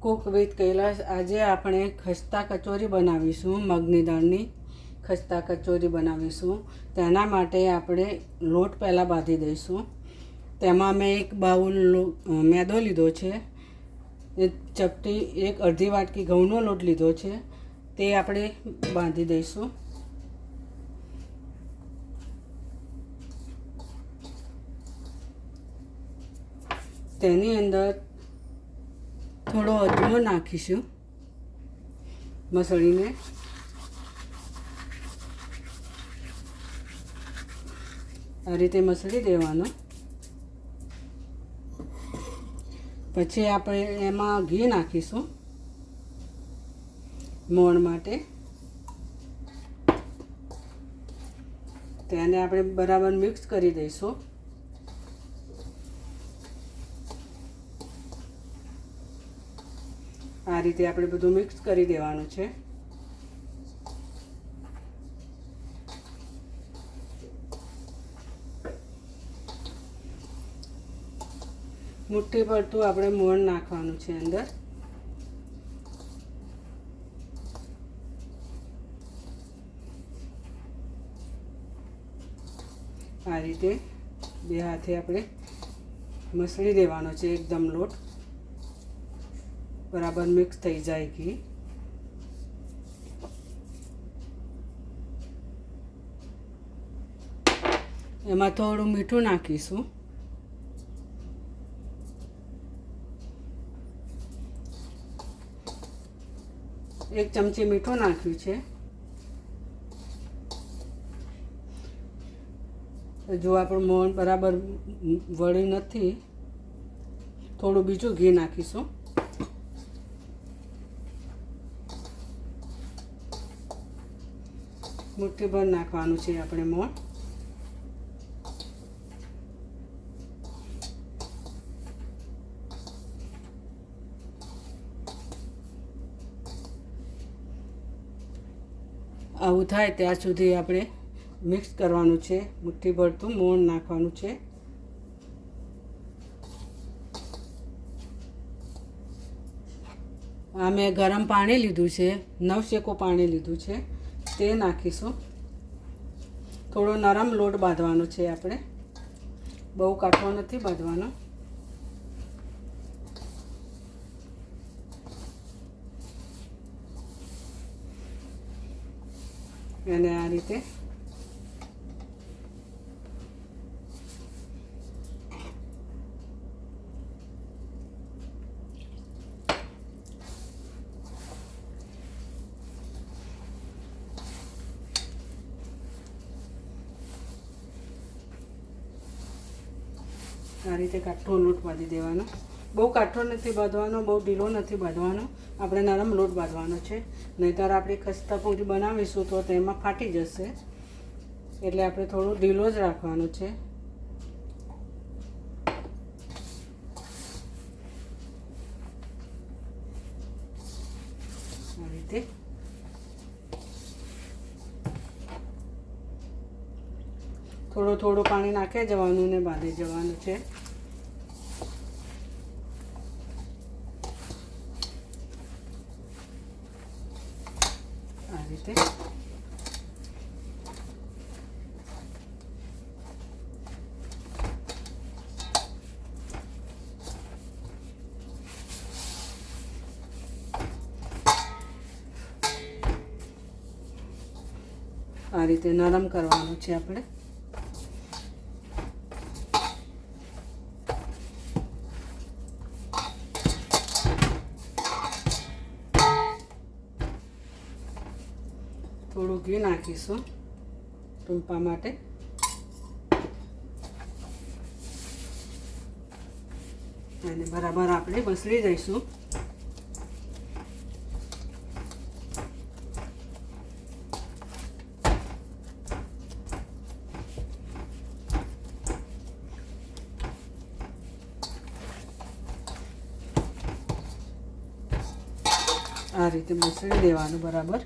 Cook with Kailash આજે આપણે ખસ્તા કચોરી બનાવીશું. મગની દાળની ખસ્તા કચોરી બનાવીશું. તેના માટે આપણે લોટ પહેલાં બાંધી દઈશું. તેમાં મેં એક બાઉલ મેદો લીધો છે, એક ચપટી એક અડધી વાટકી ઘઉંનો લોટ લીધો છે, તે આપણે બાંધી દઈશું. તેની અંદર થોડો અજમો નાખીશું મસળીને. આ રીતે મસળી દેવાનો. પછી આપણે એમાં ઘી નાખીશું મોણ માટે. તેને આપણે બરાબર મિક્સ કરી દઈશું. આ રીતે આપણે બધું મિક્સ કરી દેવાનું છે. મુઠ્ઠી પડતું આપણે મોણ નાખવાનું છે અંદર. આ રીતે બે હાથે આપણે મસળી દેવાનો છે એકદમ લોટ. બરાબર મિક્સ થઈ જાય ઘી. એમાં થોડું મીઠું નાખીશું. એક ચમચી મીઠું નાખ્યું છે. જો આપણું મોણ બરાબર વળી નથી, થોડું બીજું ઘી નાખીશું. મુઠ્ઠીભર નાખવાનું છે આપણે મોણ. આવું થાય ત્યાં સુધી આપણે મિક્સ કરવાનું છે. મુઠ્ઠી ભરતું મોણ નાખવાનું છે. આ મેં ગરમ પાણી લીધું છે, નવશેકો પાણી લીધું છે, તે નાખીશું. થોડો નરમ લોટ બાંધવાનો છે આપણે, બહુ કાઠો નથી બાંધવાનો. અને આ રીતે કાઠો લોટ બાંધી દેવાનો. બહુ કાઠો નથી બાંધવાનો, બહુ ઢીલો નથી બાંધવાનો. આપણે નરમ લોટ બાંધવાનો છે, નહીંતર આપણે ખસ્તા પૂરી બનાવીશું તો તેમાં ફાટી જશે. એટલે આપણે થોડું ઢીલો જ રાખવાનો છે. આ રીતે થોડું પાણી નાખી જવાનું ને બાંધી જવાનું છે. આ રીતે નરમ કરવાનું છે આપણે. થોડું ઘી નાખીશું ટૂંપા માટે. અને બરાબર આપણે મસળી દઈશું. આ રીતે મસળી દેવાનું બરાબર.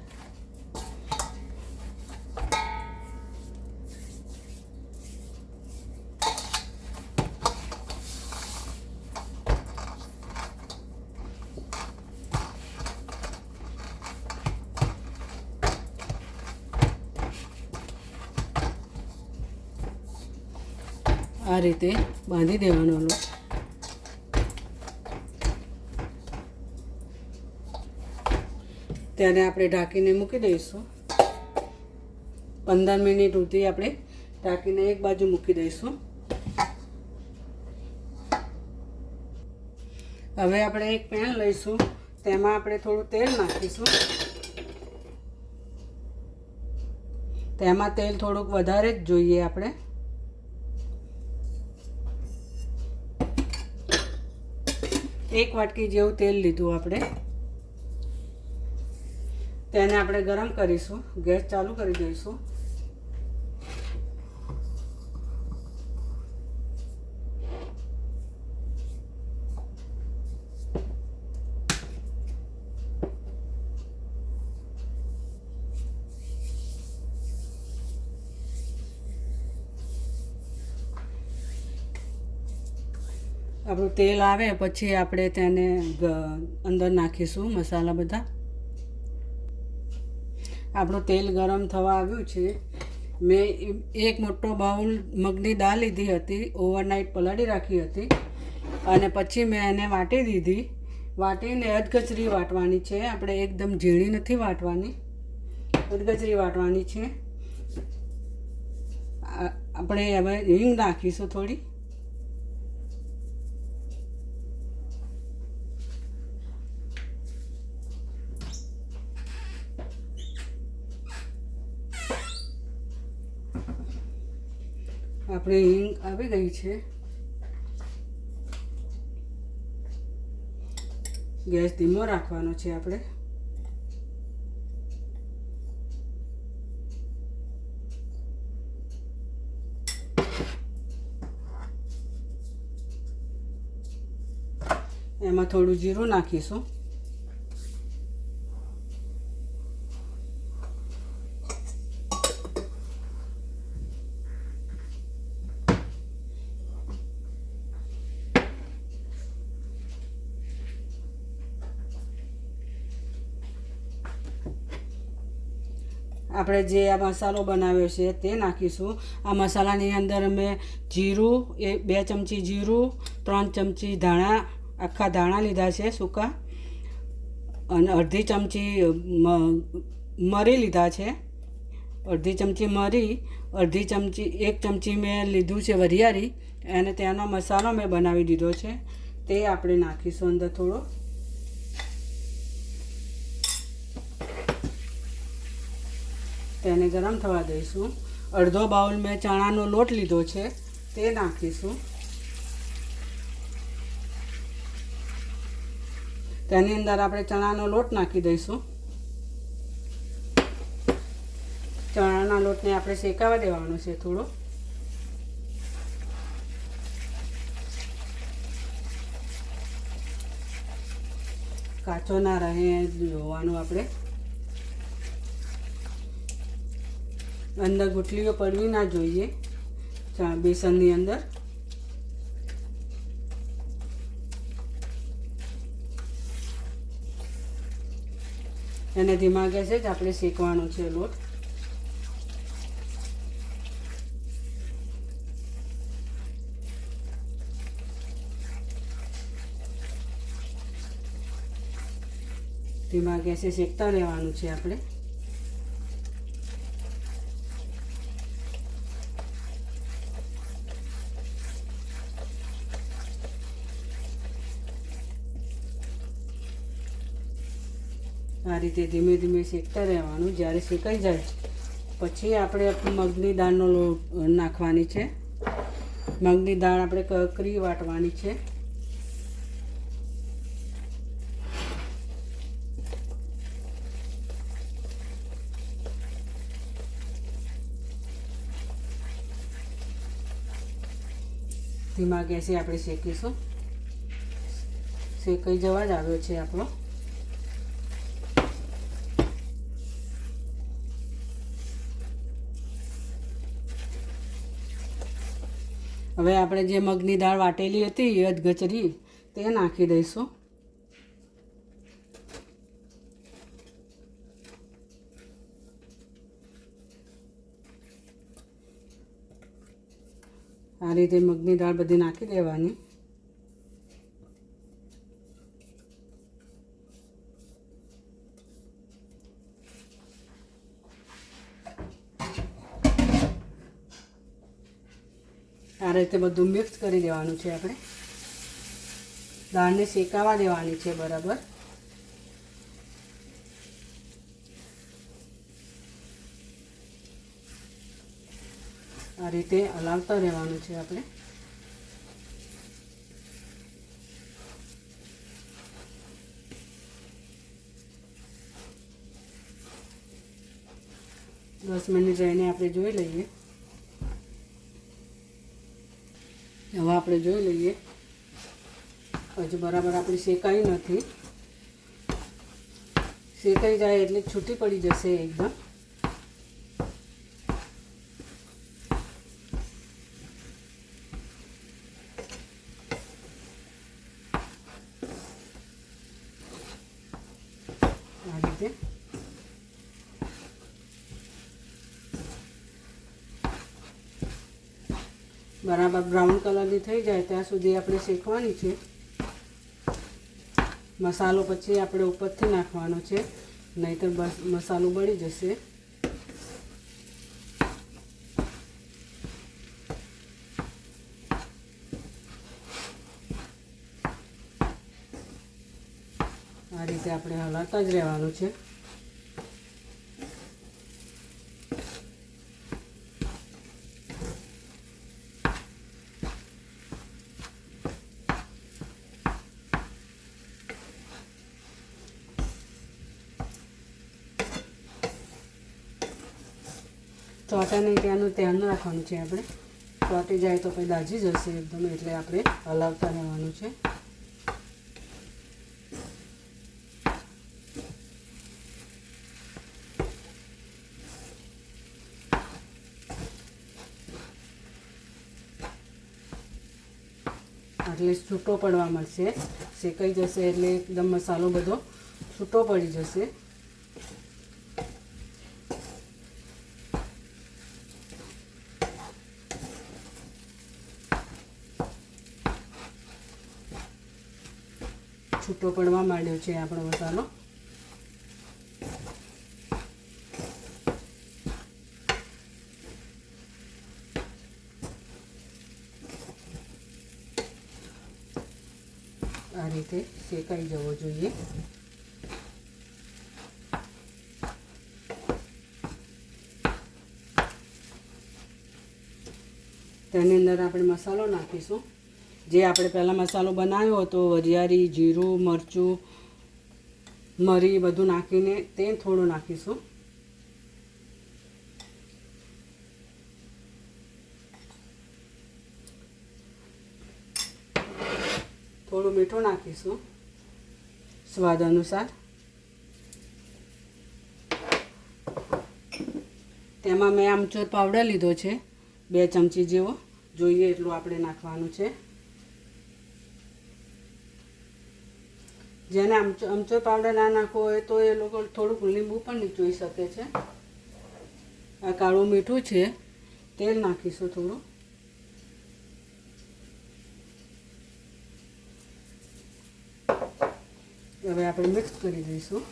આ રીતે બાંધી દેવાનો લોટ. તેને આપણે ઢાંકીને મૂકી દઈશું. 15 મિનિટ સુધી આપણે ઢાંકીને એક બાજુ મૂકી દઈશું. હવે આપણે એક પેન લઈશું, તેમાં આપણે થોડું તેલ નાખીશું. તેમાં તેલ થોડુંક વધારે જ જોઈએ આપણે. એક વાટકી જેવું તેલ લીધું આપણે. તેને આપણે ગરમ કરીશું. ગેસ ચાલુ કરી દઈશું. આપણું તેલ આવે પછી આપણે તેને અંદર નાખીશું મસાલા બધા. આપણું તેલ ગરમ થવા આવ્યું છે. મેં એક મોટો બાઉલ મગની દાળ લીધી હતી, ઓવરનાઇટ પલાળી રાખી હતી, અને પછી મેં એને વાટી દીધી. વાટીને અધકચરી વાટવાની છે આપણે, એકદમ ઝીણી નથી વાટવાની, અધકચરી વાટવાની છે. આપણે હવે હિંગ નાખીશું થોડી. આપણી હિંગ આવી ગઈ છે. ગેસ ધીમો રાખવાનો છે આપણે. એમાં થોડું જીરું નાખીશું. આપણે જે આ મસાલો બનાવ્યો છે તે નાખીશું. આ મસાલાની અંદર મેં જીરું, 2 ચમચી જીરું, 3 ચમચી ધાણા, આખા ધાણા લીધા છે સૂકા, અને અડધી ચમચી મરી લીધા છે. અડધી ચમચી મરી, 1 ચમચી મેં લીધું છે વરિયાળી, અને તેનો મસાલો મેં બનાવી દીધો છે. તે આપણે નાખીશું અંદર થોડો. તેને ગરમ થવા દઈશું. અડધો બાઉલ મેં ચણાનો લોટ લીધો છે, તે નાખીશું. તેની અંદર આપણે ચણાનો લોટ નાખી દઈશું. ચણાના લોટને આપણે શેકાવા દેવાનો છે થોડો. કાચો ના રહે જોવાનું આપણે. અંદર ગુટલીઓ પડવી ના જોઈએ બેસનની અંદર. એને ધીમા ગેસે જ આપણે શેકવાનો છે લોટ. ધીમા ગેસે શેકતા રહેવાનું છે આપણે. આ રીતે ધીમે ધીમે શેકતા રહેવાનું. જ્યારે શેકાઈ જાય પછી આપણે મગની દાળનો લોટ નાખવાની છે. મગની દાળ આપણે કકરી વાટવાની છે. ધીમા ગેસે આપણે શેકીશું. શેકાઈ જવા જ આવ્યો છે આપણો. હવે આપણે જે મગની દાળ વાટેલી હતી અધગચરી, તે નાખી દઈશું. આ રીતે મગની દાળ બધી નાખી દેવાની. આ રીતે બધું મિક્સ કરી દેવાનું છે. આપણે દાળને શેકાવા દેવાની છે બરાબર. આ રીતે હલાવતા રહેવાનું છે આપણે. દસ મિનિટ રહીને આપણે જોઈ લઈએ. હવે આપણે જોઈ લઈએ. હજુ બરાબર આપણી શેકાઈ નથી. શેકાઈ જાય એટલે છૂટી પડી જશે એકદમ. આ રીતે બરાબર બ્રાઉન કલરની થઈ જાય ત્યાં સુધી આપણે શેકવાની છે. મસાલો પછી આપણે ઉપરથી નાખવાનો છે, નહીંતર બસ મસાલો બળી જશે. આ રીતે આપણે હલાવતા જ રહેવાનું છે. ચોંટા નહીં ત્યાંનું ધ્યાન રાખવાનું છે આપણે. ચોંટી જાય તો પછી દાજી જશે એકદમ, એટલે આપણે હલાવતા રહેવાનું છે. એટલે છૂટો પડવા મળશે. શેકાઈ જશે એટલે એકદમ મસાલો બધો છૂટો પડી જશે. છૂટો પડવા માંડ્યો છે આપણો મસાલો. આ રીતે શેકાઈ જવો જોઈએ. તેની અંદર આપણે મસાલો નાખીશું. જે આપણે પહેલાં મસાલો બનાવ્યો હતો, વરિયાળી, જીરું, મરચું, મરી બધું નાખીને તે થોડું નાખીશું. થોડું મીઠું નાખીશું સ્વાદ અનુસાર. તેમાં મેં આમચૂર પાવડર લીધો છે 2 ચમચી જેવો. જોઈએ એટલું આપણે નાખવાનું છે. જેને આમચૂર પાવડર ના નાખવો હોય તો એ લોકો થોડુંક લીંબુ પણ નીચોઈ શકે છે. આ કાળું મીઠું છે. તેલ નાખીશું થોડું. હવે આપણે મિક્સ કરી દઈશું.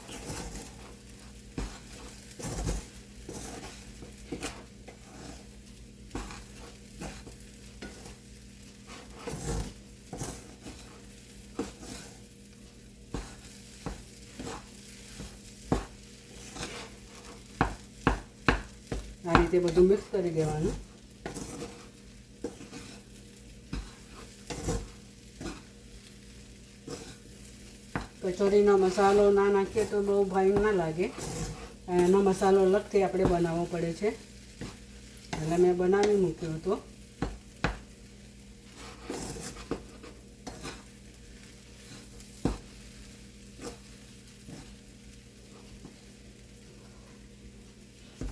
આ રીતે બધું મિક્સ કરી દેવાનું. કચોરીનો મસાલો ના નાખીએ તો બહુ ભાઈ ના લાગે. એનો મસાલો અલગથી આપણે બનાવવો પડે છે. એટલે મેં બનાવી મૂક્યો હતો.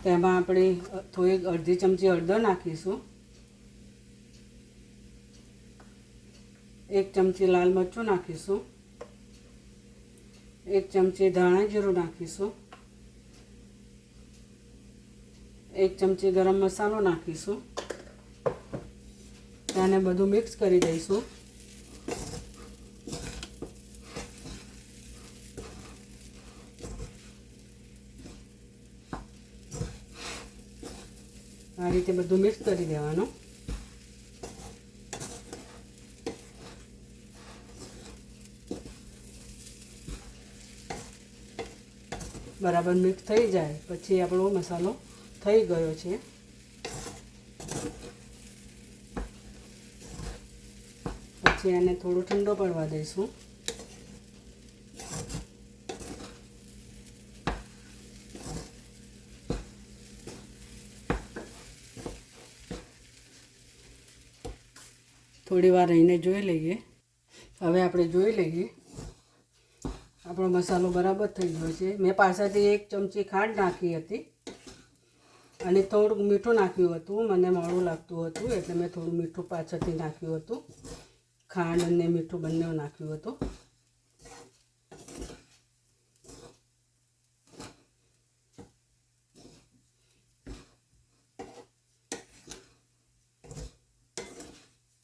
તેમાં આપણે થોડીક અડધી ચમચી હળદર નાખીશું. 1 ચમચી લાલ મરચું નાખીશું. 1 ચમચી ધાણા જીરું નાખીશું. 1 ચમચી ગરમ મસાલો નાખીશું. તેને બધું મિક્સ કરી દઈશું. આ રીતે બધું મિક્સ કરી દેવાનું. બરાબર મિક્સ થઈ જાય પછી આપણો મસાલો થઈ ગયો છે. પછી એને થોડો ઠંડો પડવા દઈશું. થોડી વાર રહીને જોઈ લઈએ. હવે આપણે જોઈ લઈએ આપણો મસાલો બરાબર થઈ ગયો છે. મેં પાછળથી 1 ચમચી ખાંડ નાખી હતી અને થોડુંક મીઠું નાખ્યું હતું. મને મોડું લાગતું હતું એટલે મેં થોડું મીઠું પાછળથી નાખ્યું હતું. ખાંડ અને મીઠું બંને નાખ્યું હતું.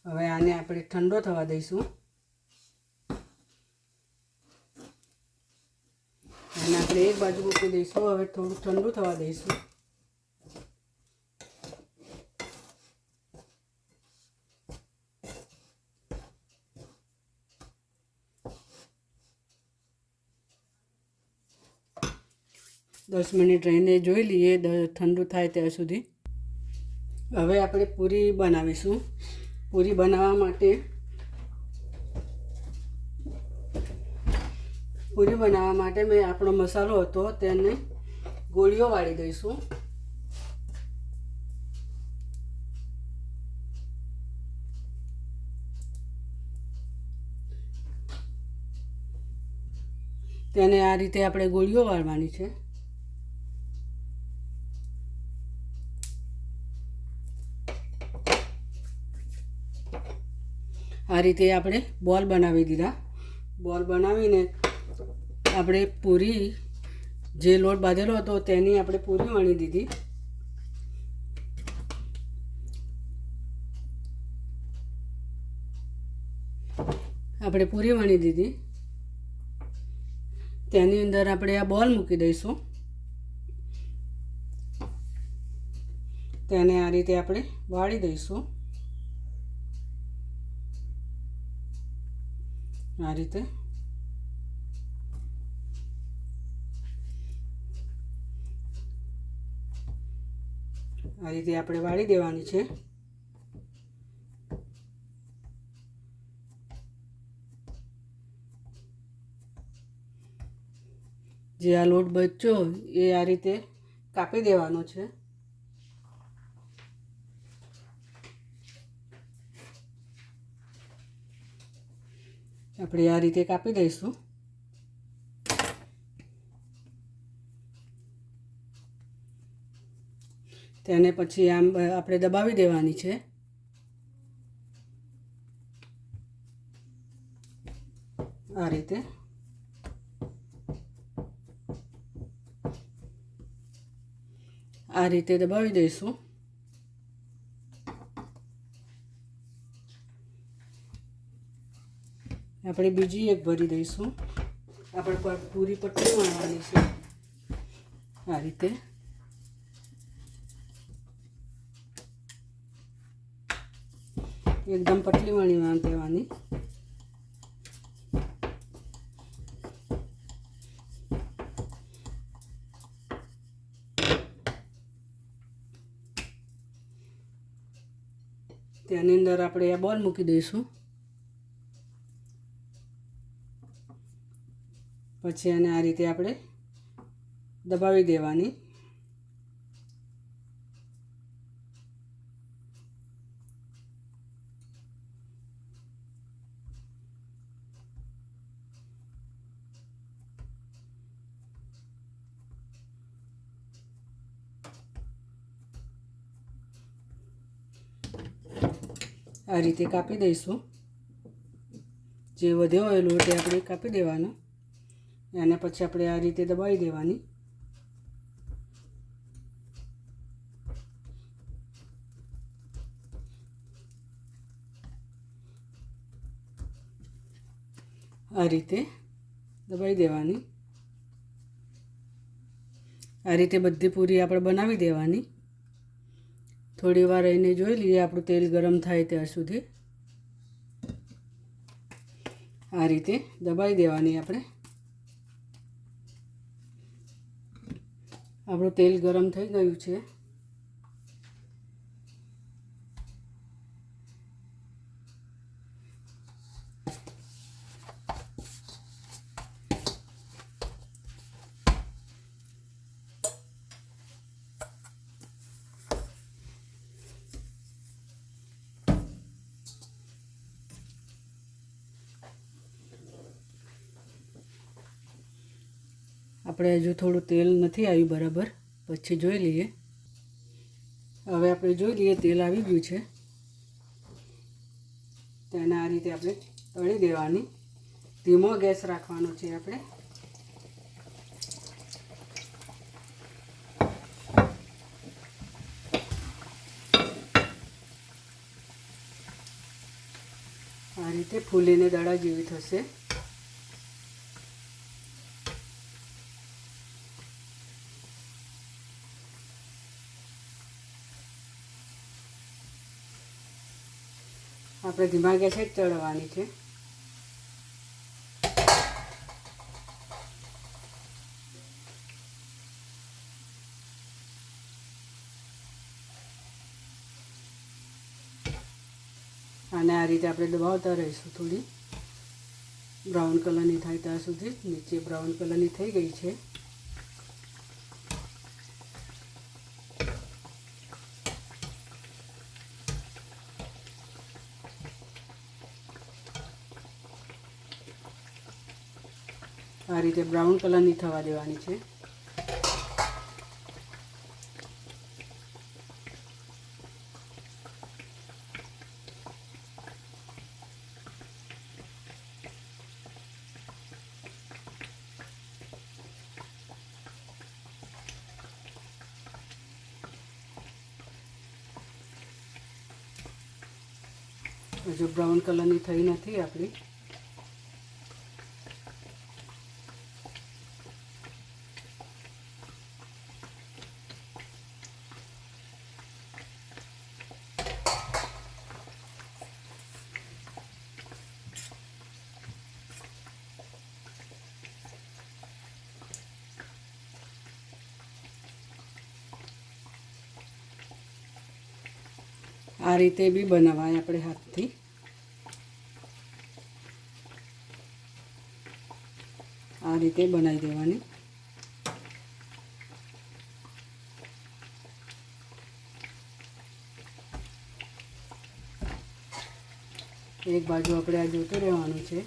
હવે આને આપણે ઠંડો થવા દઈશું. અને આપણે એક બાજુ મૂકી દઈશું. હવે થોડું ઠંડુ થવા દઈશું. દસ મિનિટ રહીને જોઈ લઈએ ઠંડુ થાય ત્યાં સુધી. હવે આપણે પૂરી બનાવીશું. પૂરી બનાવવા માટે મેં આપણો મસાલો હતો તેને ગોળીઓ વાળી દઈશું. તેને આ રીતે આપણે ગોળીઓ વાળવાની છે. આ રીતે આપણે બોલ બનાવી દીધા. બોલ બનાવીને આપણે પૂરી જે લોટ બાંધેલો હતો તેની આપણે પૂરી વણી દીધી. તેની અંદર આપણે આ બોલ મૂકી દઈશું. તેને આ રીતે આપણે વાળી દઈશું. આ રીતે આપણે વાળી દેવાની છે. જે આ લોટ બચ્યો એ આ રીતે કાપી દેવાનો છે. આપણે આ રીતે કાપી દઈશું. તેને પછી આમ આપણે દબાવી દેવાની છે. આ રીતે દબાવી દઈશું. આપણે બીજી એક ભરી દઈશું. આપણે પૂરી પટ્ટી વણવાની છે. આ રીતે એકદમ પતલી વણી દેવાની. તેની અંદર આપણે આ બોલ મૂકી દઈશું. પછી એને આ રીતે આપણે દબાવી દેવાની. આ રીતે કાપી દઈશું. જે વધ્યો હોય લોટ એ આપણે કાપી દેવાનો. અને પછી આપણે આ રીતે દબાવી દેવાની. આ રીતે દબાઈ દેવાની. આ રીતે બધી પૂરી આપણે બનાવી દેવાની. થોડી વાર રહીને જોઈ લઈએ આપણું તેલ ગરમ થાય ત્યાં સુધી. આ રીતે દબાઈ દેવાની આપણે. આપણું તેલ ગરમ થઈ ગયું છે. આપણે હજુ થોડું તેલ નથી આવ્યું બરાબર, પછી જોઈ લઈએ. હવે આપણે જોઈ લઈએ તેલ આવી ગયું છે. તેને આ રીતે આપણે તળી દેવાની. ધીમો ગેસ રાખવાનો છે આપણે. આ રીતે ફૂલીને દડા જેવી થશે. આપણે ધીમા ગેસે જ તળવાની છે. અને આ રીતે આપણે દબાવતા રહીશું. થોડી બ્રાઉન કલરની થાય ત્યાં સુધી. નીચે બ્રાઉન કલરની થઈ ગઈ છે. આ રીતે બ્રાઉન કલરની થવા દેવાની છે. હજુ બ્રાઉન કલરની થઈ નથી આપણી. આ રીતે બી બનાવાય આપણે હાથથી. આ રીતે બનાવી દેવાની. એક બાજુ આપણે આ જોતું રહેવાનું છે.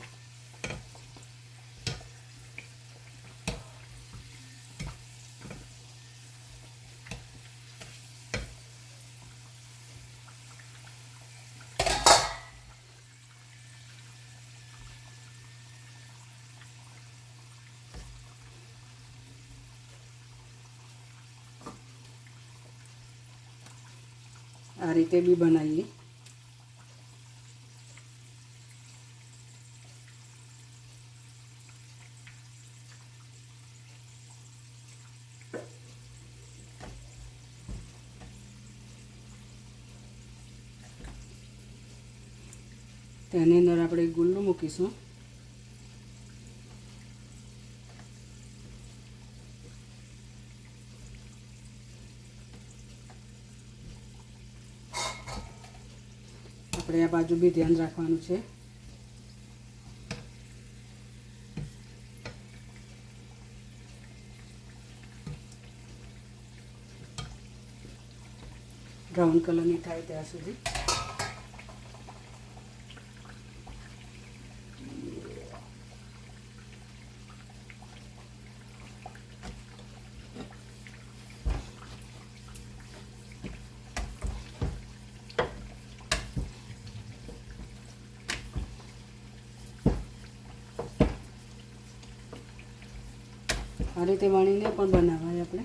આ રીતે બી બનાવીએ. તેની અંદર આપણે ગુલ્લું મૂકીશું. આપણે આ બાજુ બી ધ્યાન રાખવાનું છે. બ્રાઉન કલરની થાય ત્યાં સુધી. આ રીતે વણીને પણ બનાવાય. આપણે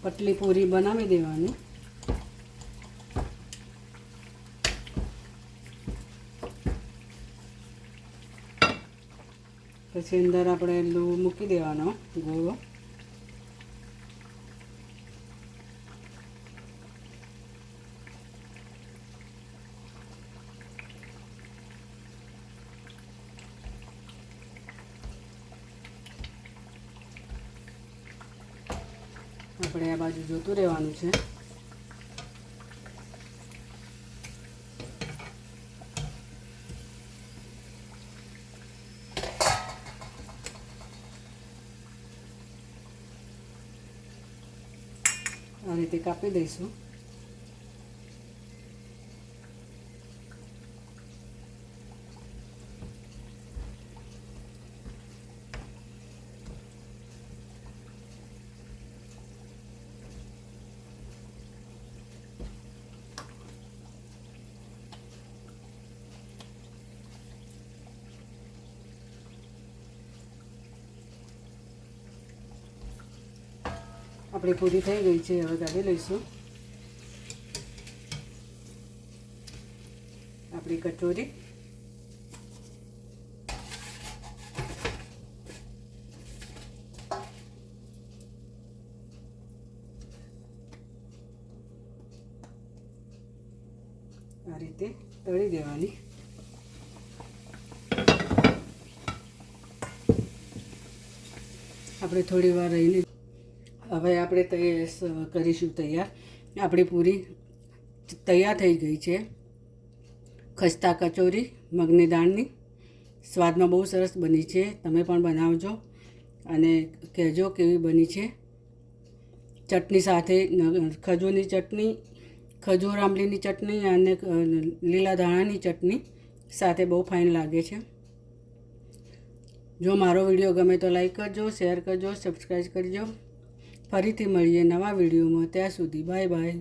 પતલી પૂરી બનાવી દેવાની. પછી અંદર આપણે મૂકી દેવાનો ગોળો. આપણે આ બાજુ જોતું રહેવાનું છે. આ રીતે કાપી દઈશું. આપણી પૂરી થઈ ગઈ છે. હવે કાઢી લઈશું આપણી કચોરી. આ રીતે તળી દેવાની. આપણે થોડી વાર રહીને હવે આપણે કરીશું તૈયાર. આપણી પૂરી તૈયાર થઈ ગઈ છે. ખસ્તા કચોરી મગની દાળની. સ્વાદમાં બહુ સરસ બની છે. તમે પણ બનાવજો અને કહેજો કેવી બની છે. ચટણી સાથે ખજૂરની ચટણી, ખજૂર આંબલીની ચટણી અને લીલા ધાણાની ચટણી સાથે બહુ ફાઇન લાગે છે. જો મારો વિડીયો ગમે તો લાઈક કરજો, શેર કરજો, સબસ્ક્રાઈબ કરજો. ફરીથી મળીએ નવા વિડીયોમાં. ત્યાં સુધી બાય બાય.